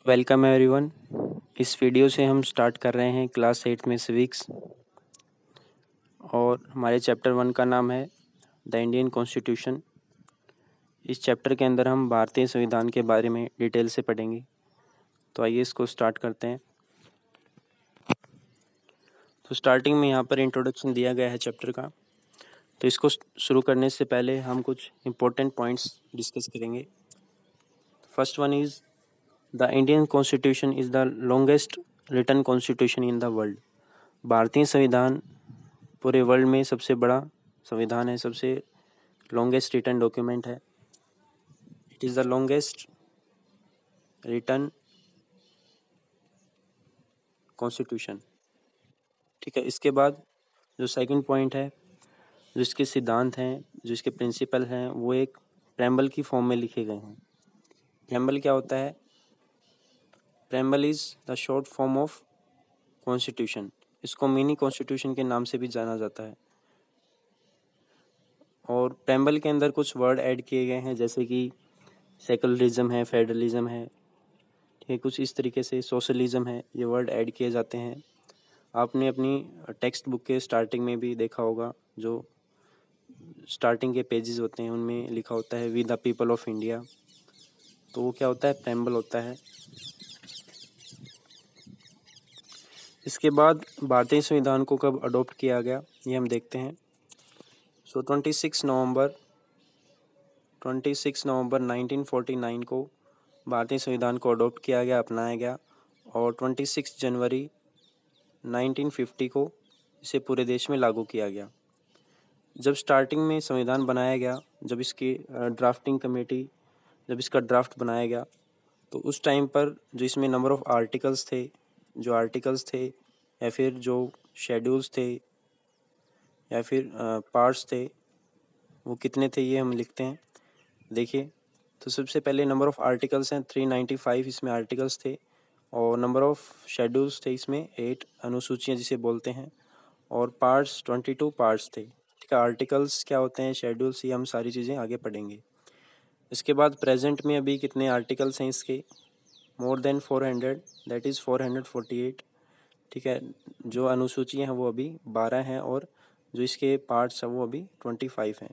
Welcome everyone. इस video से हम स्टार्ट कर रहे हैं क्लास 8 में सिविक्स और हमारे चैप्टर 1 का नाम है द इंडियन कॉन्स्टिट्यूशन। इस चैप्टर के अंदर हम भारतीय संविधान के बारे में डिटेल से पढ़ेंगे। तो आइए इसको स्टार्ट करते हैं। तो स्टार्टिंग में यहाँ पर इंट्रोडक्शन दिया गया है चैप्टर का। तो इसको शुरू करने से पहले हम कुछ इम्पोर्टेंट पॉइंट्स डिस्कस करेंगे। First one is the Indian constitution is the longest written constitution in the world. भारतीय संविधान पूरे वर्ल्ड में सबसे बड़ा संविधान है, सबसे लॉन्गेस्ट रिटन डॉक्यूमेंट है। It is the longest written constitution. ठीक है, इसके बाद जो सेकंड पॉइंट है, जो इसके सिद्धांत हैं, जो इसके प्रिंसिपल हैं, वो एक प्रेम्बल की फॉर्म में लिखे गए हैं। प्रेम्बल क्या होता है? Preamble is the short form of constitution. इसको मिनी कॉन्स्टिट्यूशन के नाम से भी जाना जाता है। और प्रेम्बल के अंदर कुछ वर्ड ऐड किए गए हैं, जैसे कि सेकुलरिज्म है, फेडरलिज्म है, ठीक है, कुछ इस तरीके से सोशलिज्म है, ये वर्ड ऐड किए जाते हैं। आपने अपनी टेक्स्ट बुक के स्टार्टिंग में भी देखा होगा, जो स्टार्टिंग के पेजेस होते हैं उनमें लिखा होता है we the people of India. तो वो क्या होता है? प्रेम्बल होता है। इसके बाद भारतीय संविधान को कब अडॉप्ट किया गया, ये हम देखते हैं। सो 26 नवंबर 1949 को भारतीय संविधान को अडॉप्ट किया गया, अपनाया गया। और 26 जनवरी 1950 को इसे पूरे देश में लागू किया गया। जब स्टार्टिंग में संविधान बनाया गया, जब इसकी ड्राफ्टिंग कमेटी, जब इसका ड्राफ्ट बनाया गया, तो उस टाइम पर जो इसमें नंबर ऑफ आर्टिकल्स थे, या फिर जो शेड्यूल्स थे या फिर पार्ट्स थे, वो कितने थे, ये हम लिखते हैं। देखिए, तो सबसे पहले नंबर ऑफ आर्टिकल्स हैं 395, इसमें आर्टिकल्स थे। और नंबर ऑफ शेड्यूल्स थे इसमें 8, अनुसूचियाँ जिसे बोलते हैं। और पार्ट्स 22 पार्ट्स थे। ठीक है, आर्टिकल्स क्या होते हैं, शेड्यूल्स, ये हम सारी चीज़ें आगे पढ़ेंगे। इसके बाद प्रेजेंट में अभी कितने आर्टिकल्स हैं इसके? More than 400, that is 448। ठीक है, जो अनुसूचियाँ हैं वो अभी 12 हैं और जो इसके पार्ट्स हैं वो अभी 25 हैं।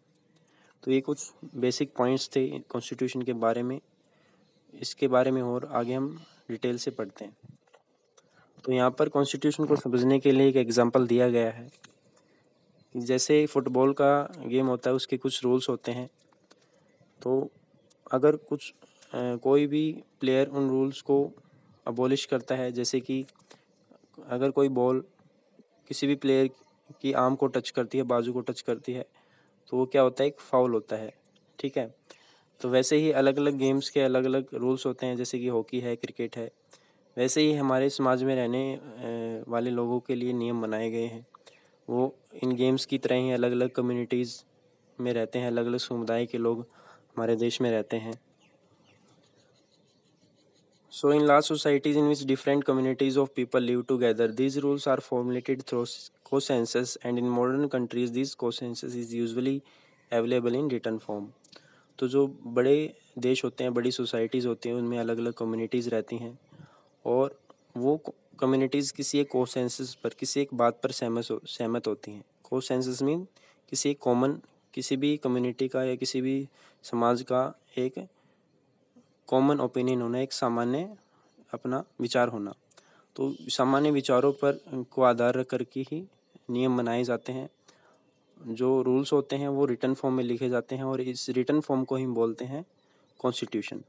तो ये कुछ बेसिक पॉइंट्स थे कॉन्स्टिट्यूशन के बारे में। इसके बारे में और आगे हम डिटेल से पढ़ते हैं। तो यहाँ पर कॉन्स्टिट्यूशन को समझने के लिए एक एग्जांपल दिया गया है। जैसे फुटबॉल का गेम होता है, उसके कुछ रूल्स होते हैं। तो अगर कोई भी प्लेयर उन रूल्स को अबॉलिश करता है, जैसे कि अगर कोई बॉल किसी भी प्लेयर की आर्म को टच करती है, बाजू को टच करती है, तो वो क्या होता है? एक फाउल होता है। ठीक है, तो वैसे ही अलग अलग गेम्स के अलग अलग रूल्स होते हैं, जैसे कि हॉकी है, क्रिकेट है। वैसे ही हमारे समाज में रहने वाले लोगों के लिए नियम बनाए गए हैं। वो इन गेम्स की तरह ही अलग अलग कम्युनिटीज़ में रहते हैं, अलग अलग समुदाय के लोग हमारे देश में रहते हैं। So in large societies in which different communities of people live together, these rules are formulated through consensus, and in modern countries this consensus is usually available in written form. तो जो बड़े देश होते हैं, बड़ी सोसाइटीज़ होती हैं, उनमें अलग अलग कम्युनिटीज़ रहती हैं और वो कम्युनिटीज़ किसी एक कोसेंसस पर, किसी एक बात पर सहमत होती हैं। कोसेंसस मीन किसी एक कॉमन, किसी भी कम्युनिटी का या किसी भी समाज का एक कॉमन ओपिनियन होना, एक सामान्य अपना विचार होना। तो सामान्य विचारों पर को आधार रख कर के ही नियम बनाए जाते हैं। जो रूल्स होते हैं वो रिटन फॉर्म में लिखे जाते हैं और इस रिटन फॉर्म को ही बोलते हैं कॉन्स्टिट्यूशन।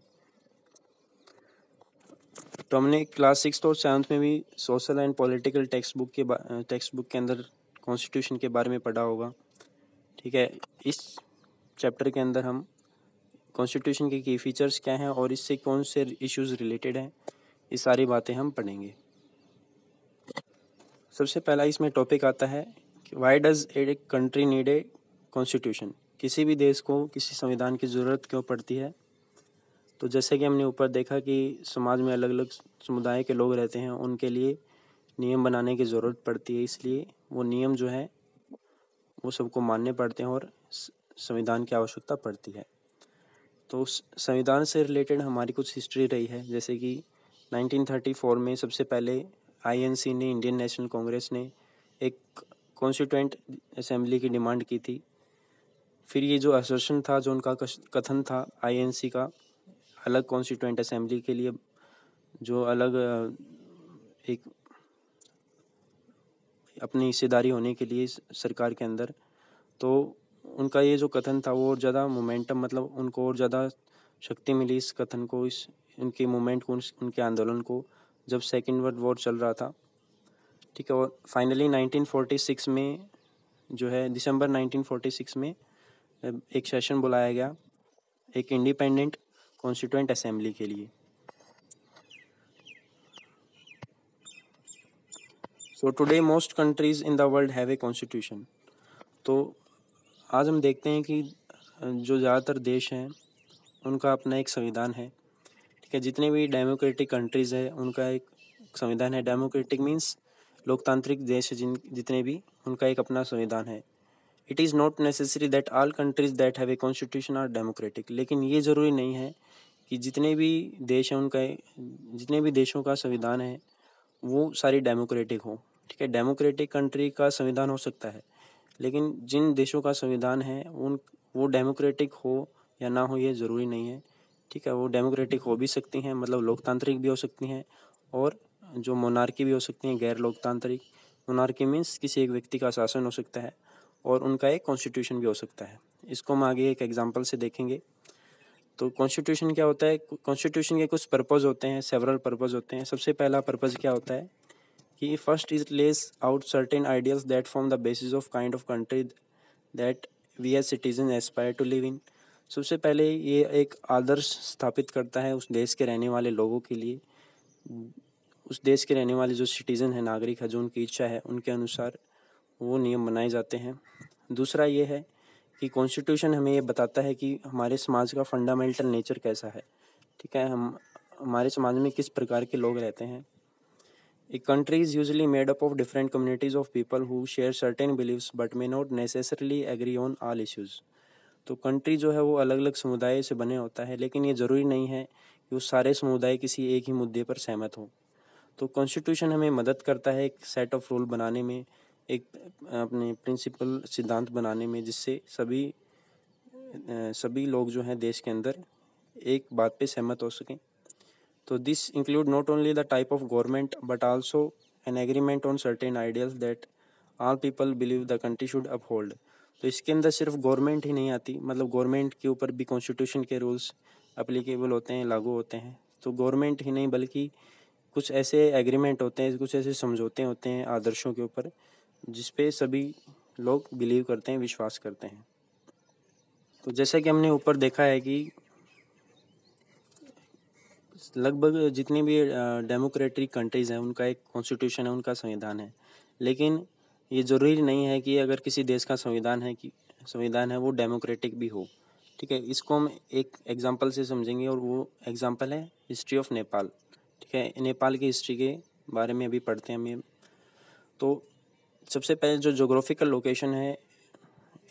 तो हमने क्लास 6 और 7 में भी social and political text book के अंदर कॉन्स्टिट्यूशन के बारे में पढ़ा होगा। ठीक है, इस चैप्टर के अंदर हम कॉन्स्टिट्यूशन के की फीचर्स क्या हैं और इससे कौन से इश्यूज रिलेटेड हैं, ये सारी बातें हम पढ़ेंगे। सबसे पहला इसमें टॉपिक आता है कि why does a country need a constitution. किसी भी देश को किसी संविधान की ज़रूरत क्यों पड़ती है? तो जैसे कि हमने ऊपर देखा कि समाज में अलग अलग समुदाय के लोग रहते हैं, उनके लिए नियम बनाने की ज़रूरत पड़ती है, इसलिए वो नियम जो है वो सबको मानने पड़ते हैं और संविधान की आवश्यकता पड़ती है। तो संविधान से रिलेटेड हमारी कुछ हिस्ट्री रही है, जैसे कि 1934 में सबसे पहले आईएनसी ने, इंडियन नेशनल कांग्रेस ने, एक कॉन्स्टिट्यूएंट असेंबली की डिमांड की थी। फिर ये जो असर्शन था, जो उनका कथन था आईएनसी का, अलग कॉन्स्टिट्यूएंट असेंबली के लिए, जो अलग एक अपनी हिस्सेदारी होने के लिए सरकार के अंदर, तो उनका ये जो कथन था वो और ज़्यादा मोमेंटम, मतलब उनको और ज़्यादा शक्ति मिली इस कथन को, इस उनके मूवमेंट को, उनके आंदोलन को, जब सेकेंड वर्ल्ड वॉर चल रहा था। ठीक है। और फाइनली 1946 में जो है, दिसंबर 1946 में एक सेशन बुलाया गया एक इंडिपेंडेंट कॉन्स्टिट्यूएंट असेंबली के लिए। So today most countries in the world have a constitution. तो आज हम देखते हैं कि जो ज़्यादातर देश हैं उनका अपना एक संविधान है। ठीक है। जितने भी डेमोक्रेटिक कंट्रीज़ है उनका एक संविधान है। डेमोक्रेटिक मीन्स लोकतांत्रिक देश है जितने भी, उनका एक अपना संविधान है। It is not necessary that all countries that have a constitution are democratic. लेकिन ये ज़रूरी नहीं है कि जितने भी देश हैं उनका, जितने भी देशों का संविधान है वो सारी डेमोक्रेटिक हो। ठीक है। डेमोक्रेटिक कंट्री का संविधान हो सकता है, लेकिन जिन देशों का संविधान है वो डेमोक्रेटिक हो या ना हो ये ज़रूरी नहीं है। ठीक है। वो डेमोक्रेटिक हो भी सकती हैं, मतलब लोकतांत्रिक भी हो सकती हैं, और जो मोनार्की भी हो सकती हैं, गैर लोकतांत्रिक। मोनार्की मीन्स किसी एक व्यक्ति का शासन हो सकता है और उनका एक कॉन्स्टिट्यूशन भी हो सकता है। इसको हम आगे एक एग्जांपल से देखेंगे। तो कॉन्स्टिट्यूशन क्या होता है? कॉन्स्टिट्यूशन के कुछ पर्पज़ होते हैं, सेवरल पर्पज़ होते हैं। सबसे पहला पर्पज़ क्या होता है कि first is lays out certain ideals that form the basis of kind of country that we as citizen aspire to live in. सबसे पहले ये एक आदर्श स्थापित करता है उस देश के रहने वाले लोगों के लिए, उस देश के रहने वाले जो सिटीज़न है, नागरिक है, जो उनकी इच्छा है उनके अनुसार वो नियम बनाए जाते हैं। दूसरा ये है कि कॉन्स्टिट्यूशन हमें ये बताता है कि हमारे समाज का फंडामेंटल नेचर कैसा है। ठीक है। हमारे समाज में किस प्रकार के लोग रहते हैं। A country is usually made up of different communities of people who share certain beliefs but may not necessarily agree on all issues. तो कंट्री जो है वो अलग अलग समुदाय से बने होता है, लेकिन ये ज़रूरी नहीं है कि वो सारे समुदाय किसी एक ही मुद्दे पर सहमत हों। तो कॉन्स्टिट्यूशन हमें मदद करता है एक सेट ऑफ रूल बनाने में, एक अपने प्रिंसिपल सिद्धांत बनाने में, जिससे सभी लोग जो हैं देश के अंदर एक बात पे सहमत हो सकें। तो this include not only the type of government but also an agreement on certain ideals that all people believe the country should uphold. तो इसके अंदर सिर्फ गवर्नमेंट ही नहीं आती, मतलब गवर्नमेंट के ऊपर भी कॉन्स्टिट्यूशन के रूल्स अप्लीकेबल होते हैं, लागू होते हैं। तो गवर्नमेंट ही नहीं बल्कि कुछ ऐसे एग्रीमेंट होते हैं, कुछ ऐसे समझौते होते हैं आदर्शों के ऊपर, जिस पे सभी लोग बिलीव करते हैं, विश्वास करते हैं। तो जैसा कि हमने ऊपर देखा है कि लगभग जितनी भी डेमोक्रेटिक कंट्रीज़ हैं उनका एक कॉन्स्टिट्यूशन है, उनका संविधान है। लेकिन ये ज़रूरी नहीं है कि अगर किसी देश का संविधान है वो डेमोक्रेटिक भी हो। ठीक है। इसको हम एक एग्जांपल से समझेंगे, और वो एग्जांपल है हिस्ट्री ऑफ नेपाल। ठीक है। नेपाल की हिस्ट्री के बारे में अभी पढ़ते हैं हम। तो सबसे पहले जो जोग्राफिकल लोकेशन है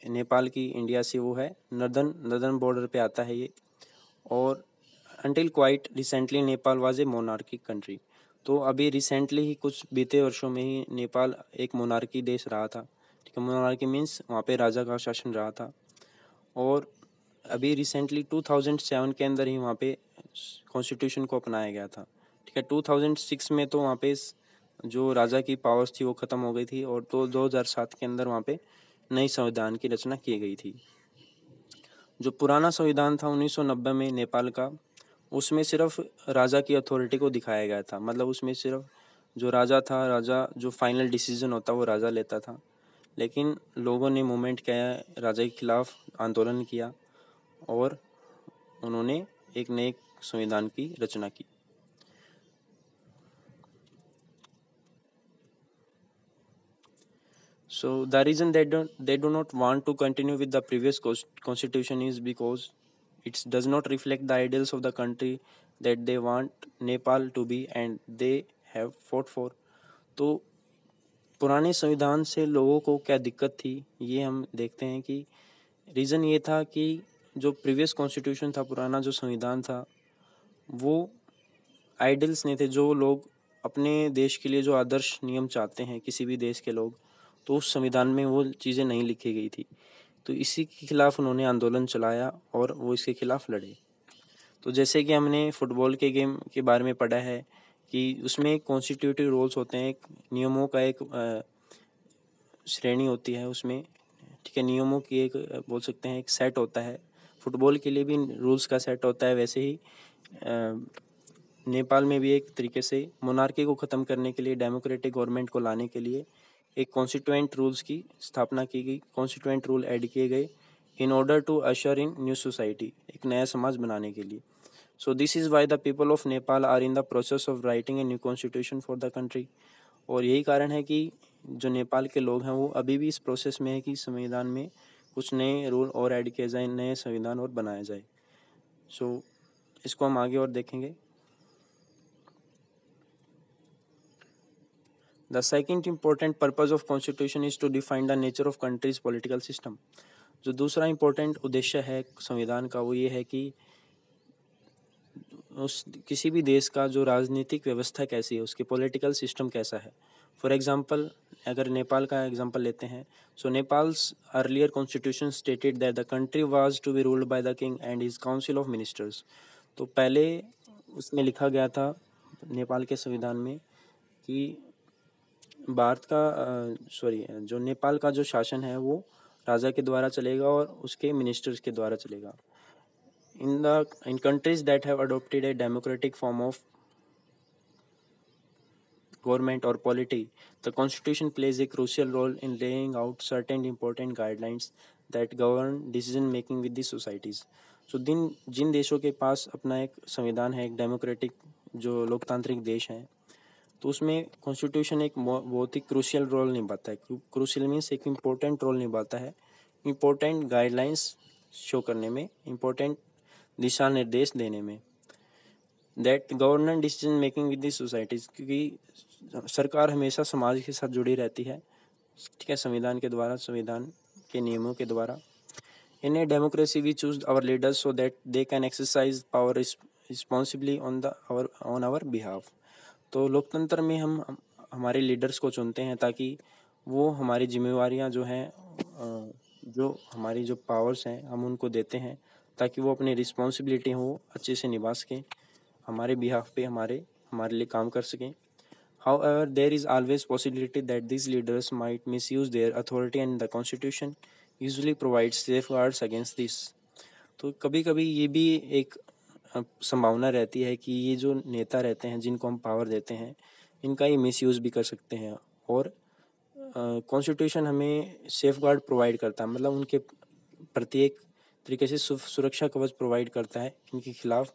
नेपाल की इंडिया से, वो है नर्दर्न बॉर्डर पे आता है ये। और until quite recently Nepal was a monarchy country. तो अभी रिसेंटली ही, कुछ बीते वर्षों में ही, नेपाल एक मोनार्की देश रहा था। ठीक है। मोनार्की मीन्स वहाँ पे राजा का शासन रहा था। और अभी रिसेंटली 2007 के अंदर ही वहाँ पे कॉन्स्टिट्यूशन को अपनाया गया था। ठीक है। 2006 में तो वहाँ पे जो राजा की पावर्स थी वो ख़त्म हो गई थी, और तो 2007 के अंदर वहाँ पे नई संविधान की रचना की गई थी। जो पुराना संविधान था 1990 में नेपाल का, उसमें सिर्फ राजा की अथॉरिटी को दिखाया गया था। मतलब उसमें सिर्फ जो राजा जो फाइनल डिसीजन होता वो राजा लेता था। लेकिन लोगों ने मूवमेंट किया, राजा के खिलाफ आंदोलन किया, और उन्होंने एक नए संविधान की रचना की। So the reason they do not want to continue with the previous constitution is because it does not reflect the ideals of the country that they want Nepal to be and they have fought for. तो पुराने संविधान से लोगों को क्या दिक्कत थी, ये हम देखते हैं कि रीज़न ये था कि जो प्रीवियस कॉन्स्टिट्यूशन था, पुराना जो संविधान था, वो आइडल्स नहीं थे, जो लोग अपने देश के लिए जो आदर्श नियम चाहते हैं किसी भी देश के लोग, तो उस संविधान में वो चीज़ें नहीं लिखी गई थी। तो इसी के खिलाफ उन्होंने आंदोलन चलाया और वो इसके खिलाफ लड़े। तो जैसे कि हमने फुटबॉल के गेम के बारे में पढ़ा है कि उसमें एक कॉन्स्टिट्यूटिव रूल्स होते हैं, एक नियमों का एक श्रेणी होती है उसमें, ठीक है, नियमों की एक बोल सकते हैं एक सेट होता है। फुटबॉल के लिए भी रूल्स का सेट होता है, वैसे ही नेपाल में भी एक तरीके से मोनार्की को ख़त्म करने के लिए, डेमोक्रेटिक गवर्नमेंट को लाने के लिए एक कॉन्स्टिट्यूएंट रूल्स की स्थापना की गई, कॉन्स्टिट्यूएंट रूल ऐड किए गए in order to usher in new society, एक नया समाज बनाने के लिए। So this is why the people of Nepal are in the process of writing a new constitution for the country. और यही कारण है कि जो नेपाल के लोग हैं वो अभी भी इस प्रोसेस में है कि संविधान में कुछ नए रूल और ऐड किए जाए, नए संविधान और बनाया जाए। सो इसको हम आगे और देखेंगे। The second important purpose of constitution is to define the nature of country's political system. जो दूसरा इम्पोर्टेंट उद्देश्य है संविधान का वो ये है कि उस किसी भी देश का जो राजनीतिक व्यवस्था कैसी है, उसके पॉलिटिकल सिस्टम कैसा है। फॉर एग्जांपल अगर नेपाल का एग्जांपल लेते हैं, so Nepal's earlier constitution stated that the country was to be ruled by the king and his council of ministers. तो पहले उसमें लिखा गया था नेपाल के संविधान में कि भारत का जो नेपाल का जो शासन है वो राजा के द्वारा चलेगा और उसके मिनिस्टर्स के द्वारा चलेगा। In countries that have adopted a democratic form of government or polity, the constitution plays a crucial role in laying out certain important guidelines that govern decision making with the societies. So जिन देशों के पास अपना एक संविधान है, एक democratic जो लोकतांत्रिक देश है, तो उसमें कॉन्स्टिट्यूशन एक बहुत ही क्रूशियल रोल निभाता है। क्रूशियल मीन्स एक इम्पोर्टेंट रोल निभाता है, इम्पोर्टेंट गाइडलाइंस शो करने में, इम्पोर्टेंट दिशा निर्देश देने में। That governor decision making with the societies, क्योंकि सरकार हमेशा समाज के साथ जुड़ी रहती है, ठीक है, संविधान के द्वारा, संविधान के नियमों के द्वारा। In a democracy we choose our leaders so that they can exercise power responsibly on our behalf. तो लोकतंत्र में हम हमारे लीडर्स को चुनते हैं ताकि वो हमारी जिम्मेवारियां जो हैं, जो हमारी जो पावर्स हैं, हम उनको देते हैं ताकि वो अपनी रिस्पॉन्सिबिलिटी हो अच्छे से निभा सकें, हमारे बिहाफ पे हमारे लिए काम कर सकें। However, there is always possibility that these leaders might misuse their authority and the constitution usually provides safeguards against this. तो कभी कभी ये भी एक संभावना रहती है कि ये जो नेता रहते हैं जिनको हम पावर देते हैं, इनका ये मिसयूज़ भी कर सकते हैं। और कॉन्स्टिट्यूशन हमें सेफगार्ड प्रोवाइड करता है, मतलब उनके प्रति एक तरीके से सुरक्षा कवच प्रोवाइड करता है इनके खिलाफ।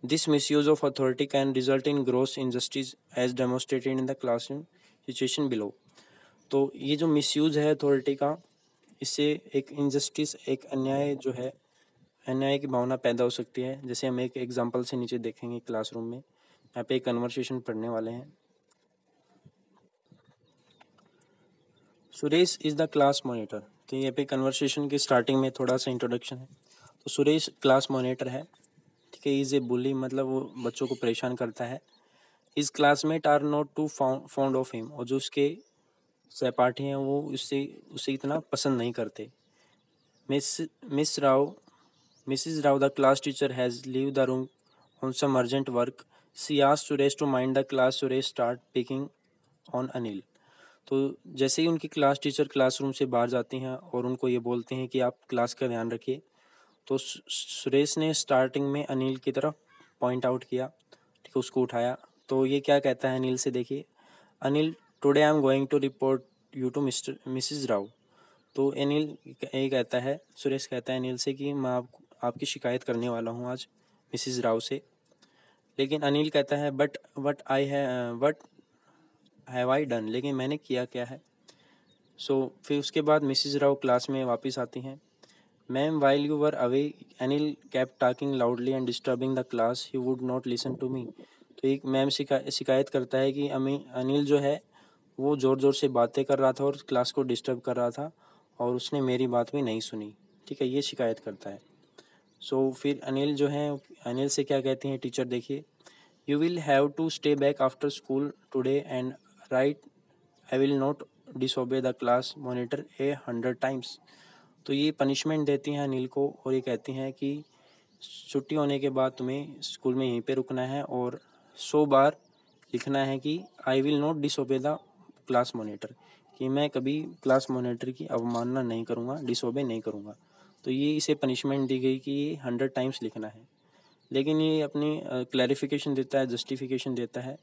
This misuse of authority can result in gross injustice as demonstrated in the classroom situation below. तो ये जो मिसयूज है अथॉरिटी का, इससे एक इनजस्टिस, एक अन्याय जो है, अन्याय की भावना पैदा हो सकती है। जैसे हम एक एग्जांपल से नीचे देखेंगे क्लासरूम में, यहाँ पे एक कन्वर्सेशन पढ़ने वाले हैं। Suresh is the class monitor. तो यहाँ पे कन्वर्सेशन की स्टार्टिंग में थोड़ा सा इंट्रोडक्शन है। तो सुरेश क्लास मॉनिटर है, ठीक है, इज़ ए बुली, मतलब वो बच्चों को परेशान करता है। His classmate are not too fond of him, और जो उसके सहपाठी हैं वो उसे इतना पसंद नहीं करते। Mrs Rao the class teacher has leave the room on some urgent work. She asked Suresh to mind the class. Suresh start picking on Anil. तो जैसे ही उनकी क्लास टीचर क्लासरूम से बाहर जाती हैं और उनको ये बोलते हैं कि आप क्लास का ध्यान रखिए, तो सुरेश ने स्टार्टिंग में अनिल की तरफ पॉइंट आउट किया, ठीक है, उसको उठाया। तो ये क्या कहता है अनिल से, देखिए, Anil today I am going to report you to Mrs Rao. तो अनिल ये कहता है, सुरेश कहता है अनिल से कि मैं आपकी शिकायत करने वाला हूँ आज मिसिज राव से। लेकिन अनिल कहता है बट हैव आई डन, लेकिन मैंने किया क्या है। फिर उसके बाद मिसिज राव क्लास में वापस आती हैं। Ma'am while you were away Anil kept talking loudly and disturbing the class, he would not listen to me. तो एक मैम शिकायत करता है कि अनिल जो है वो ज़ोर ज़ोर से बातें कर रहा था और क्लास को डिस्टर्ब कर रहा था और उसने मेरी बात भी नहीं सुनी, ठीक है, ये शिकायत करता है। फिर अनिल जो है, अनिल से क्या कहती हैं टीचर, देखिए, You will have to stay back after school today and write I will not disobey the class monitor 100 times। तो ये पनिशमेंट देती हैं अनिल को और ये कहती हैं कि छुट्टी होने के बाद तुम्हें स्कूल में यहीं पे रुकना है और 100 बार लिखना है कि I will not disobey the class monitor, कि मैं कभी क्लास मॉनिटर की अवमानना नहीं करूँगा, डिसोबे नहीं करूँगा। तो ये इसे पनिशमेंट दी गई कि ये 100 टाइम्स लिखना है। लेकिन ये अपनी क्लैरिफिकेशन देता है, जस्टिफिकेशन देता है,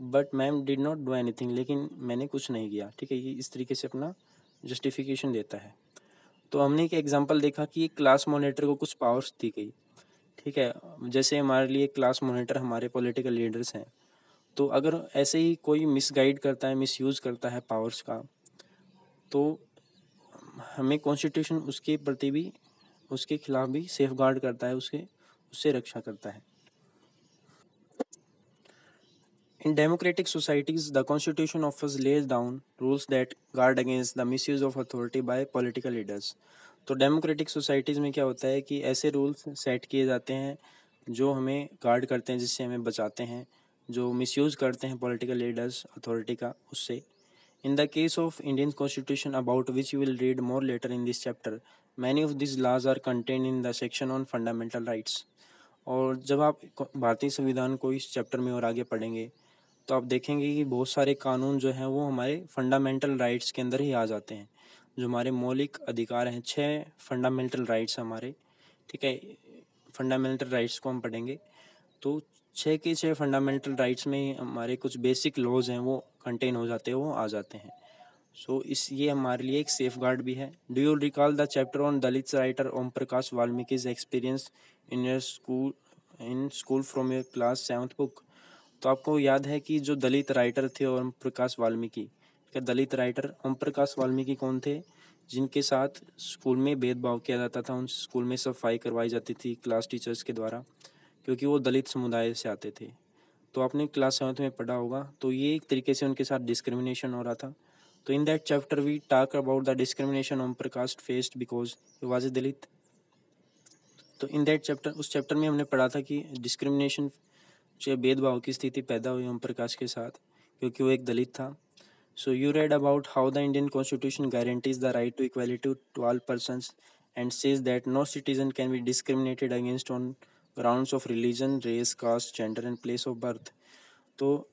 but ma'am did not do anything, लेकिन मैंने कुछ नहीं किया। ठीक है, ये इस तरीके से अपना जस्टिफिकेशन देता है। तो हमने एक एग्जांपल देखा कि क्लास मॉनिटर को कुछ पावर्स दी गई। ठीक है, जैसे हमारे लिए क्लास मॉनिटर हमारे पॉलिटिकल लीडर्स हैं, तो अगर ऐसे ही कोई मिसगाइड करता है, मिसयूज़ करता है पावर्स का, तो हमें कॉन्स्टिट्यूशन उसके प्रति भी, उसके खिलाफ भी सेफ गार्ड करता है, उससे रक्षा करता है। In democratic societies, the Constitution offers lays down rules that guard against the misuse of authority by political leaders। तो डेमोक्रेटिक सोसाइटीज़ में क्या होता है कि ऐसे रूल्स सेट किए जाते हैं जो हमें गार्ड करते हैं, जिससे हमें बचाते हैं, जो मिसयूज़ करते हैं पॉलिटिकल लीडर्स अथॉरिटी का, उससे। In the case of Indian Constitution, about which you will read more later in this chapter, many of these laws are contained in the section on fundamental rights। और जब आप भारतीय संविधान को इस chapter में और आगे पढ़ेंगे तो आप देखेंगे कि बहुत सारे कानून जो हैं वो हमारे फंडामेंटल राइट्स के अंदर ही आ जाते हैं, जो हमारे मौलिक अधिकार हैं। 6 फंडामेंटल राइट्स हमारे, ठीक है, फंडामेंटल राइट्स को हम पढ़ेंगे तो 6 के 6 फंडामेंटल राइट्स में हमारे कुछ बेसिक लॉज हैं वो कंटेन हो जाते हैं, वो आ जाते हैं। सो ये हमारे लिए एक सेफ गार्ड भी है। Do you recall the chapter on Dalit writer Om Prakash Valmiki's experience in your school from your class 7th book. तो आपको याद है कि जो दलित राइटर थे ओम प्रकाश वाल्मीकि, क्या दलित राइटर ओम प्रकाश वाल्मीकि कौन थे? जिनके साथ स्कूल में भेदभाव किया जाता था, उन स्कूल में सफाई करवाई जाती थी क्लास टीचर्स के द्वारा, क्योंकि वो दलित समुदाय से आते थे। तो आपने क्लास 7th में पढ़ा होगा। तो ये एक तरीके से उनके साथ डिस्क्रिमिनेशन हो रहा था। तो in that chapter we talk about the discrimination Om Prakash faced because he was a Dalit. तो इन दैट चैप्टर, उस चैप्टर में हमने पढ़ा था कि डिस्क्रिमिनेशन, जो भेदभाव की स्थिति पैदा हुई ओम प्रकाश के साथ, क्योंकि वो एक दलित था। So you read about how the Indian constitution guarantees the right to equality to all persons and says that no citizen can be discriminated against on grounds of religion, race, caste, gender and place of birth. तो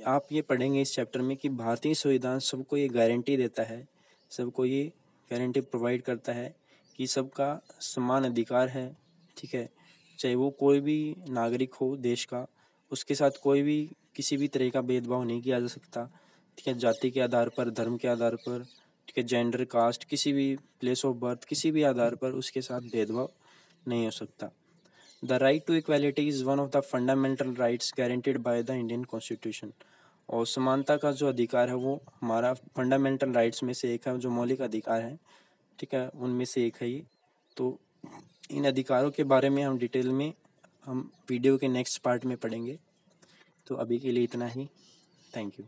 आप ये पढ़ेंगे इस chapter में कि भारतीय संविधान सबको ये गारंटी देता है, सबको ये गारंटी प्रोवाइड करता है कि सबका समान अधिकार है। ठीक है, चाहे वो कोई भी नागरिक हो देश का, उसके साथ कोई भी किसी भी तरह का भेदभाव नहीं किया जा सकता। ठीक है, जाति के आधार पर, धर्म के आधार पर, ठीक है, जेंडर, कास्ट, किसी भी प्लेस ऑफ बर्थ, किसी भी आधार पर उसके साथ भेदभाव नहीं हो सकता। The right to equality is one of the fundamental rights guaranteed by the Indian constitution. और समानता का जो अधिकार है वो हमारा फंडामेंटल राइट्स में से एक है, जो मौलिक अधिकार है। ठीक है, उनमें से एक है ये। तो इन अधिकारों के बारे में हम डिटेल में हम वीडियो के नेक्स्ट पार्ट में पढ़ेंगे। तो अभी के लिए इतना ही। Thank you.